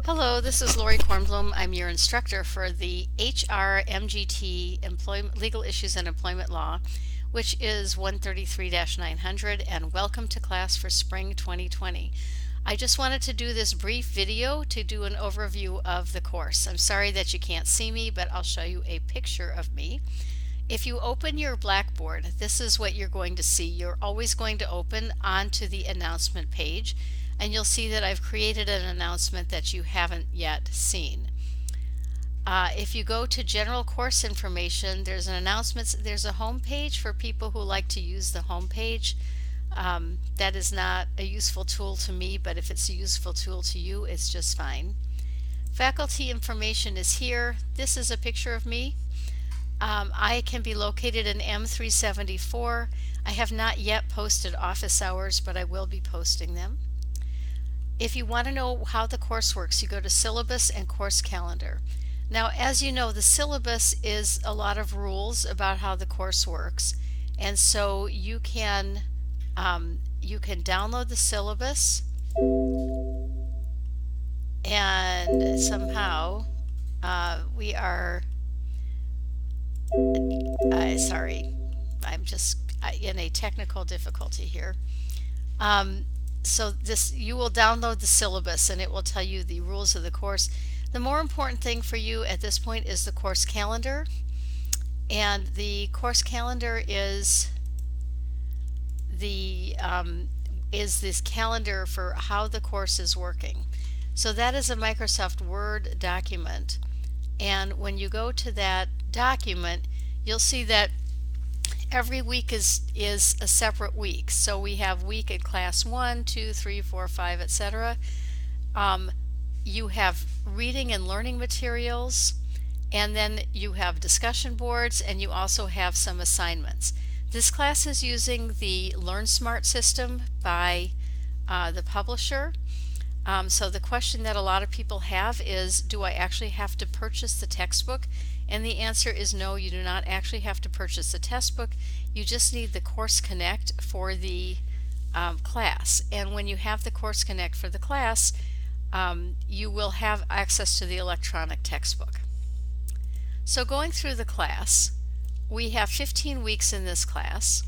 Hello, this is Lori Kornblum. I'm your instructor for the HRMGT Employment Legal Issues and Employment Law, which is 133-900, and welcome to class for spring 2020. I just wanted to do this brief video to do an overview of the course. I'm sorry that you can't see me, but I'll show you a picture of me. If you open your Blackboard, this is what you're going to see. You're always going to open onto the announcement page, and you'll see that I've created an announcement that you haven't yet seen. If you go to General Course Information, there's an announcement. There's a home page for people who like to use the home page. That is not a useful tool to me, but if it's a useful tool to you, it's just fine. Faculty information is here. This is a picture of me. I can be located in M374. I have not yet posted office hours, but I will be posting them. If you want to know how the course works, you go to Syllabus and Course Calendar. Now, as you know, the syllabus is a lot of rules about how the course works, and so you can download the syllabus, and somehow we are sorry, I'm just in a technical difficulty here. So you will download the syllabus and it will tell you the rules of the course. The more important thing for you at this point is the course calendar, and the course calendar is this calendar for how the course is working. So that is a Microsoft Word document, and when you go to that document, you'll see that every week is a separate week. So we have week in class 1, 2, 3, 4, 5, etc. You have reading and learning materials, and then you have discussion boards, and you also have some assignments. This class is using the LearnSmart system by the publisher. So the question that a lot of people have is, do I actually have to purchase the textbook? And the answer is no, you do not actually have to purchase the textbook. You just need the Course Connect for the class. And when you have the Course Connect for the class, you will have access to the electronic textbook. So going through the class, we have 15 weeks in this class,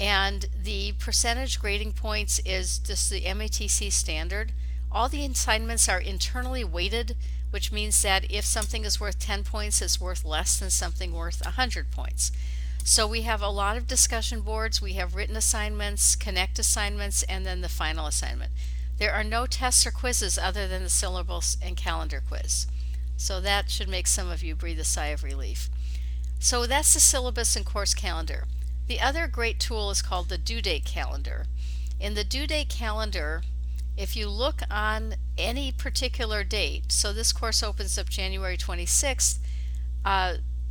and the percentage grading points is just the MATC standard. All the assignments are internally weighted, which means that if something is worth 10 points, it's worth less than something worth 100 points. So we have a lot of discussion boards, we have written assignments, connect assignments, and then the final assignment. There are no tests or quizzes other than the syllabus and calendar quiz. So that should make some of you breathe a sigh of relief. So that's the syllabus and course calendar. The other great tool is called the due date calendar. In the due date calendar, if you look on any particular date, so this course opens up January 26th,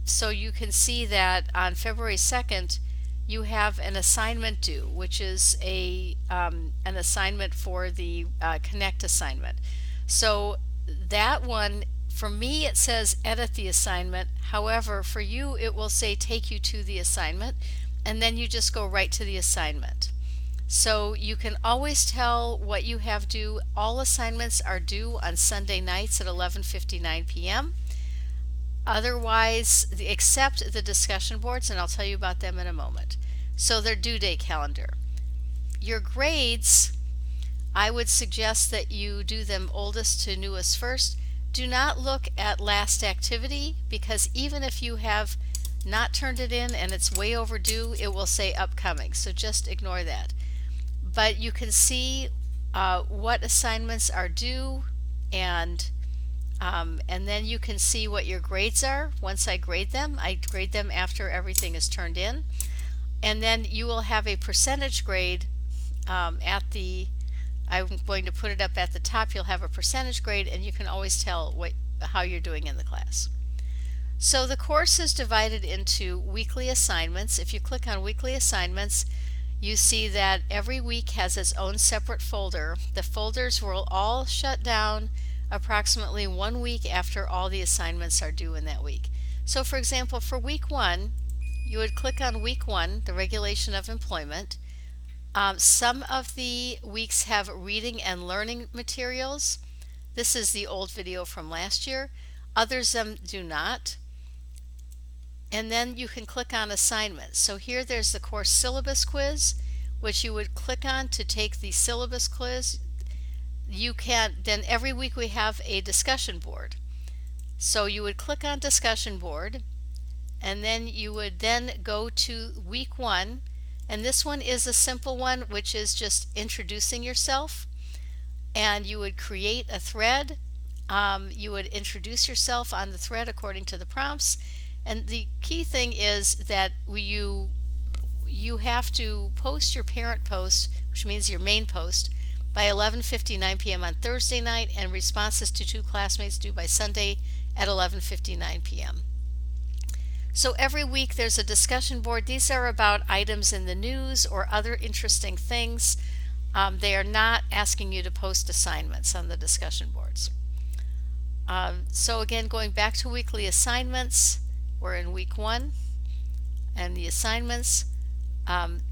so you can see that on February 2nd you have an assignment due, which is an assignment for the Connect assignment. So that one, for me it says edit the assignment. However, for you it will say take you to the assignment, and then you just go right to the assignment. So you can always tell what you have due. All assignments are due on Sunday nights at 11:59 p.m. Otherwise, except the discussion boards, and I'll tell you about them in a moment. So their due date calendar. Your grades, I would suggest that you do them oldest to newest first. Do not look at last activity, because even if you have not turned it in and it's way overdue, it will say upcoming. So just ignore that. But you can see what assignments are due, and then you can see what your grades are. Once I grade them after everything is turned in, and then you will have a percentage grade I'm going to put it up at the top. You'll have a percentage grade, and you can always tell how you're doing in the class. So the course is divided into weekly assignments. If you click on weekly assignments, you see that every week has its own separate folder. The folders will all shut down approximately 1 week after all the assignments are due in that week. So for example, for week 1, you would click on week 1, the regulation of employment. Some of the weeks have reading and learning materials. This is the old video from last year. Others do not. And then you can click on assignments. So here there's the course syllabus quiz, which you would click on to take the syllabus quiz. You can, then every week we have a discussion board. So you would click on discussion board, and then you would then go to week 1, and this one is a simple one, which is just introducing yourself. And you would create a thread. You would introduce yourself on the thread according to the prompts. And the key thing is that you have to post your parent post, which means your main post, by 11:59 p.m. on Thursday night, and responses to 2 classmates due by Sunday at 11:59 p.m. So every week there's a discussion board. These are about items in the news or other interesting things. They are not asking you to post assignments on the discussion boards. So again, going back to weekly assignments, we're in week 1 and the assignments.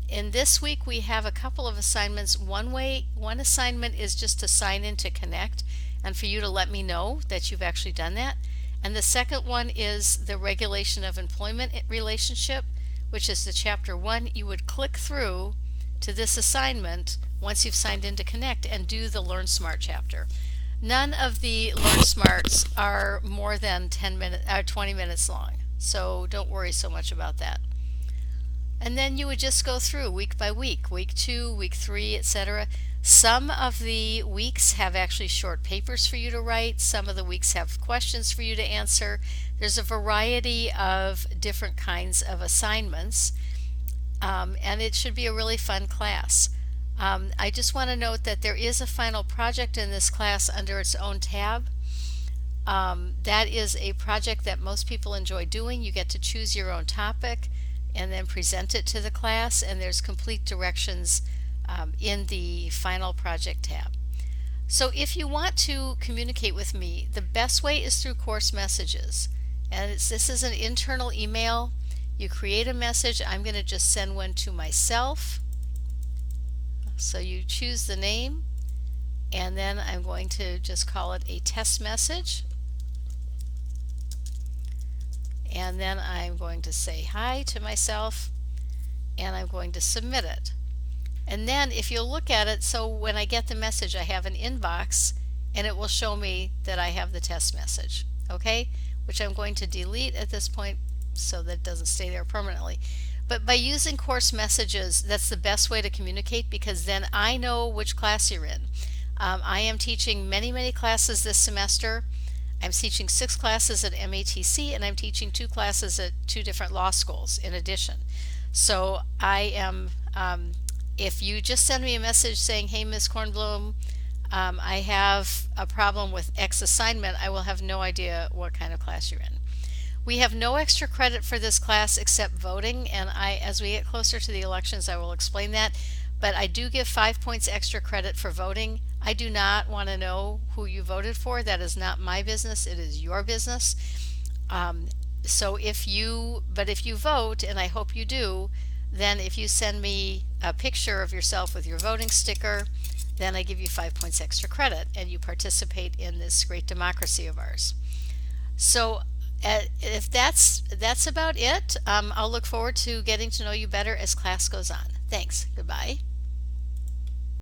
In this week we have a couple of assignments. One assignment is just to sign in to Connect and for you to let me know that you've actually done that. And the second one is the regulation of employment relationship, which is the chapter 1. You would click through to this assignment once you've signed in to Connect and do the Learn Smart chapter. None of the Learn Smarts are more than 20 minutes long, so don't worry so much about that. And then you would just go through week by week, week 2, week 3, etc. Some of the weeks have actually short papers for you to write. Some of the weeks have questions for you to answer. There's a variety of different kinds of assignments, and it should be a really fun class. I just want to note that there is a final project in this class under its own tab. That is a project that most people enjoy doing. You get to choose your own topic and then present it to the class, and there's complete directions in the final project tab. So if you want to communicate with me, the best way is through course messages. And this is an internal email. You create a message. I'm going to just send one to myself. So you choose the name, and then I'm going to just call it a test message. And then I'm going to say hi to myself, and I'm going to submit it. And then if you'll look at it, so when I get the message, I have an inbox, and it will show me that I have the test message, okay? Which I'm going to delete at this point so that it doesn't stay there permanently. But by using course messages, that's the best way to communicate, because then I know which class you're in. I am teaching many classes this semester. I'm teaching 6 classes at MATC, and I'm teaching 2 classes at 2 different law schools in addition. So I am, if you just send me a message saying, hey, Ms. Kornblum, I have a problem with X assignment, I will have no idea what kind of class you're in. We have no extra credit for this class except voting, and as we get closer to the elections, I will explain that. But I do give 5 points extra credit for voting. I do not want to know who you voted for. That is not my business. It is your business. So if you vote, and I hope you do, then if you send me a picture of yourself with your voting sticker, then I give you 5 points extra credit, and you participate in this great democracy of ours. So if that's about it, I'll look forward to getting to know you better as class goes on. Thanks. Goodbye.